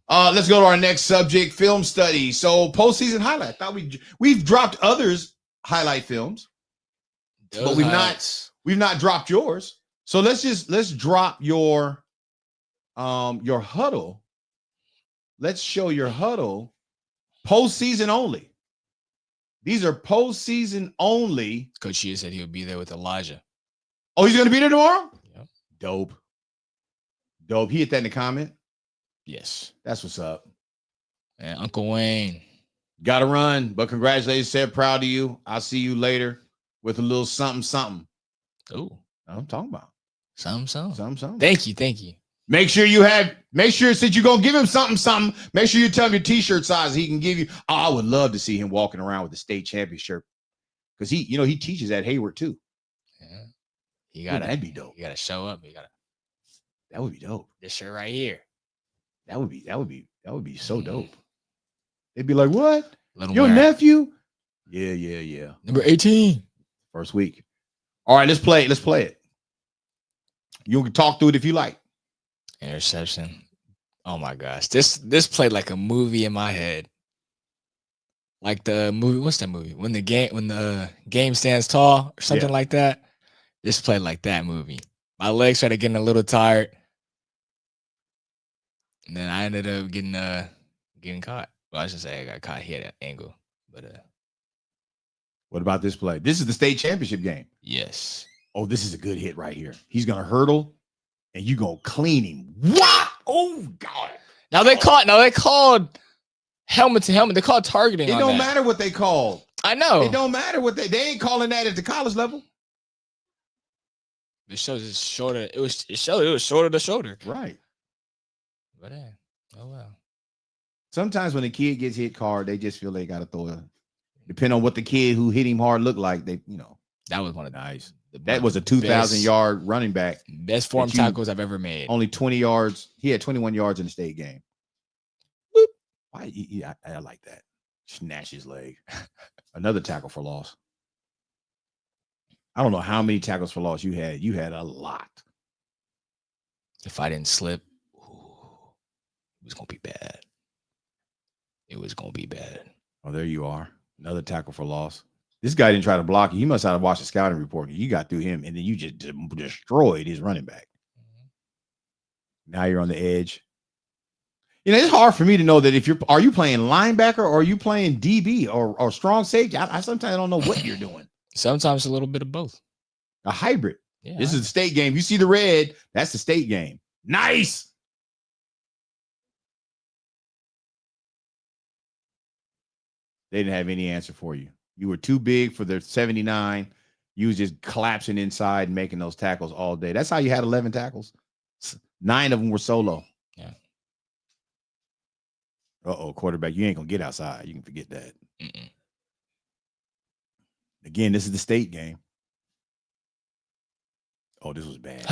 Let's go to our next subject, film study. So postseason highlight. I thought we've dropped others highlight films, but we've not dropped yours. So let's drop your huddle. Let's show your huddle postseason only. These are postseason only. Coach Shea said he'll be there with Elijah. Oh, he's gonna be there tomorrow? Yep. Dope. He hit that in the comment. Yes. That's what's up. And Uncle Wayne. Gotta run, but congratulations, Seth. Proud of you. I'll see you later with a little something. Oh, I'm talking about. Something. Thank you. Make sure since you're gonna give him something, make sure you tell him your t-shirt size he can give you. Oh, I would love to see him walking around with the state championship. Because he teaches at Hayward too. Yeah. That'd be dope. You gotta show up. That would be dope. This shirt right here. That would be so dope. They'd be like, what? Your nephew? Yeah. Number 18. First week. All right, let's play it. You can talk through it if you like. Interception. Oh my gosh. This played like a movie in my head. Like the movie, what's that movie? When the game stands tall or something like that. This played like that movie. My legs started getting a little tired. And then I ended up getting caught. Well, I should say I got caught here at an angle. But what about this play? This is the state championship game. Yes. Oh, this is a good hit right here. He's gonna hurdle and you gonna clean him. What? Oh God. Now they called helmet to helmet. They called targeting. It don't matter what they called. I know. It don't matter what they ain't calling that at the college level. It shows it's shorter. It was shorter to shoulder. Right. But oh well. Sometimes when a kid gets hit hard, they just feel they gotta throw it. Depending on what the kid who hit him hard looked like, that was one of nice. That was a 2,000-yard running back. Best form tackles I've ever made. Only 20 yards. He had 21 yards in the state game. Boop. Why? I like that. Snatch his leg. Another tackle for loss. I don't know how many tackles for loss you had. You had a lot. If I didn't slip, it was going to be bad. It was going to be bad. Oh, there you are. Another tackle for loss. This guy didn't try to block you. He must have watched the scouting report. You got through him, and then you just destroyed his running back. Now you're on the edge. It's hard for me to know that are you playing linebacker or are you playing DB or strong safety? I sometimes don't know what you're doing. Sometimes a little bit of both. A hybrid. Yeah, this is the state game. You see the red, that's the state game. Nice. They didn't have any answer for you. You were too big for their 79. You was just collapsing inside and making those tackles all day. That's how you had 11 tackles. 9 of them were solo. Yeah. Quarterback, you ain't going to get outside. You can forget that. Again, this is the state game. Oh, this was bad.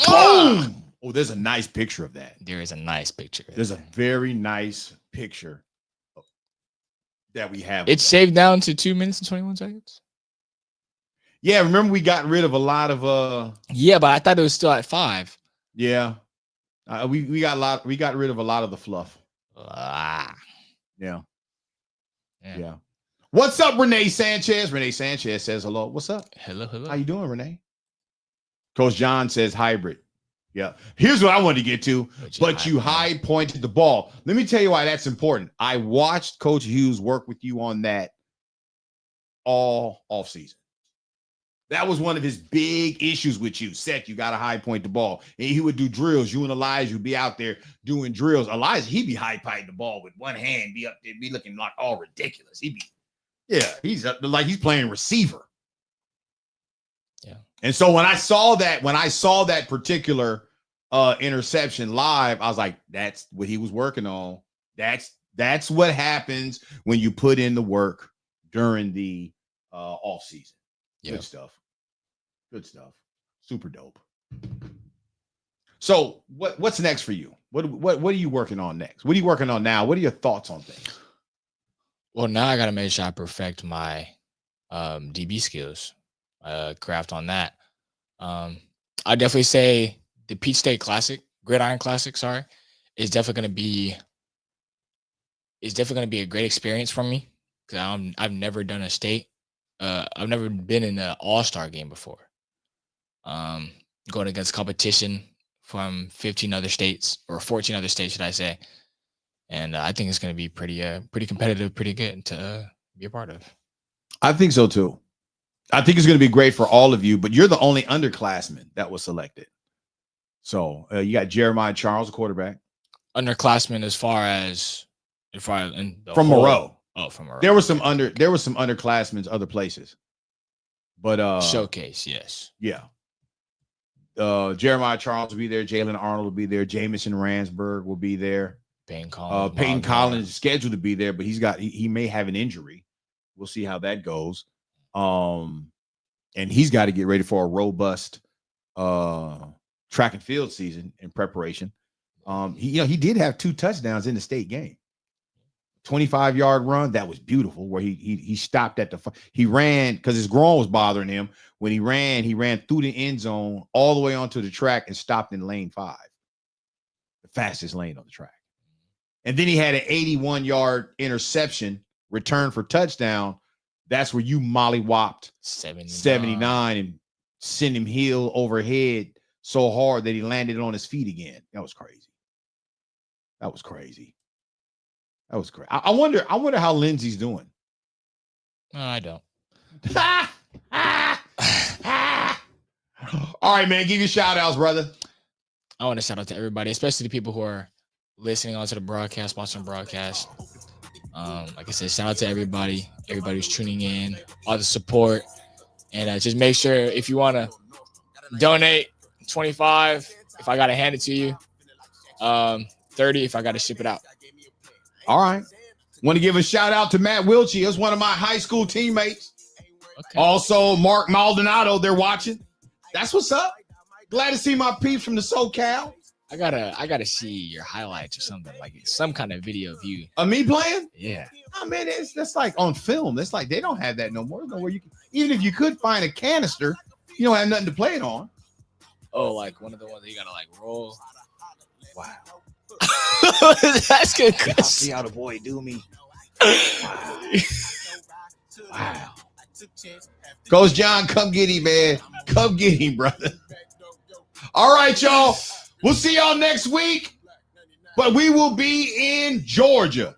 Boom! Oh, there's a nice picture of that. There is a nice picture. There's a very nice picture that we have. It's saved down to 2 minutes and 21 seconds. Yeah, remember we got rid of a lot of Yeah, but I thought it was still at 5. Yeah. We got rid of a lot of the fluff. Yeah. What's up, Renee Sanchez? Renee Sanchez says hello. What's up? Hello. How you doing, Renee? Coach John says hybrid. Yeah. Here's what I wanted to get to, But you high pointed the ball. Let me tell you why that's important. I watched Coach Hughes work with you on that all offseason. That was one of his big issues with you. Seth, you got to high point the ball. And he would do drills. You and Elijah would be out there doing drills. Elijah, he'd be high pointing the ball with one hand, be up there, be looking like all ridiculous. He's up like he's playing receiver. Yeah. And so when I saw that particular interception live, I was like, that's what he was working on. That's what happens when you put in the work during the off season. Yeah. Good stuff. Super dope. So what's next for you? What are you working on next? What are you working on now? What are your thoughts on things? Well, now I got to make sure I perfect my DB skills, craft on that. I definitely say the Peach State Classic, Gridiron Classic, is definitely going to be a great experience for me because I've never done a state. I've never been in an all-star game before. Going against competition from 15 other states or 14 other states, should I say. And I think it's going to be pretty competitive, pretty good to be a part of. I think so too. I think it's going to be great for all of you, but you're the only underclassman that was selected. So you got Jeremiah Charles, quarterback. Underclassmen as far as in the from whole, Moreau. Oh, from Moreau. There were some underclassmen other places. But showcase, yes. Yeah. Jeremiah Charles will be there, Jalen Arnold will be there, Jamison Ransburg will be there. Peyton Collins. Peyton Collins is scheduled to be there, but he may have an injury. We'll see how that goes. And he's got to get ready for a robust track and field season in preparation. He did have 2 touchdowns in the state game. 25-yard run, that was beautiful, where he stopped at he ran because his groin was bothering him. When he ran through the end zone all the way onto the track and stopped in lane 5, the fastest lane on the track. And then he had an 81-yard interception return for touchdown. That's where you mollywopped 79 and sent him heel overhead so hard that he landed on his feet again. That was crazy. I wonder how Lindsay's doing. No, I don't. All right, man. Give your shout outs, brother. I want to shout out to everybody, especially the people who are listening onto the broadcast, watching the broadcast. Like I said, shout out to everybody who's tuning in, all the support. And just make sure if you want to donate, 25 if I got to hand it to you, 30 if I got to ship it out. All right. Want to give a shout out to Matt Wilchie. He was one of my high school teammates. Okay. Also, Mark Maldonado, they're watching. That's what's up. Glad to see my peeps from the SoCal. I gotta see your highlights or something, like some kind of video of you. Of me playing? Yeah. Oh man, that's like on film. That's like they don't have that no more. There's nowhere you can, even if you could find a canister, you don't have nothing to play it on. Oh, like one of the ones that you gotta like roll. Wow. That's good. See how the boy do me. Wow. Coach John, come get him, man. Come get him, brother. All right, y'all. We'll see y'all next week. But we will be in Georgia.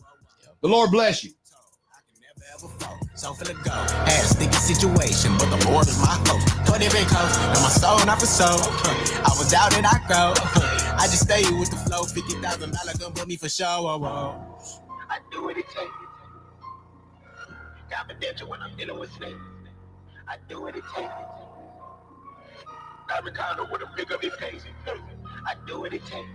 The Lord bless you. So finna go. Had a sticky situation, but the Lord is my host. 20 big coast, and my soul not for soul. I was out and I go. I just stay with the flow. $50,000 gonna put me for show. I do what it takes. Confidential when I'm dealing with snakes. I do what it takes. I'm a condo with a big up face. I do what it takes.